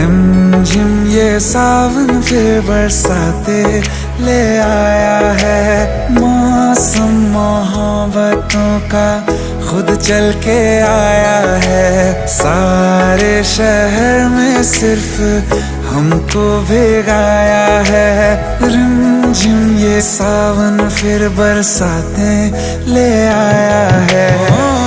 रिमझिम ये सावन फिर बरसाते ले आया है। मौसम मोहब्बतों का खुद चल के आया है। सारे शहर में सिर्फ हमको भिगाया है। रिमझिम ये सावन फिर बरसाते ले आया है।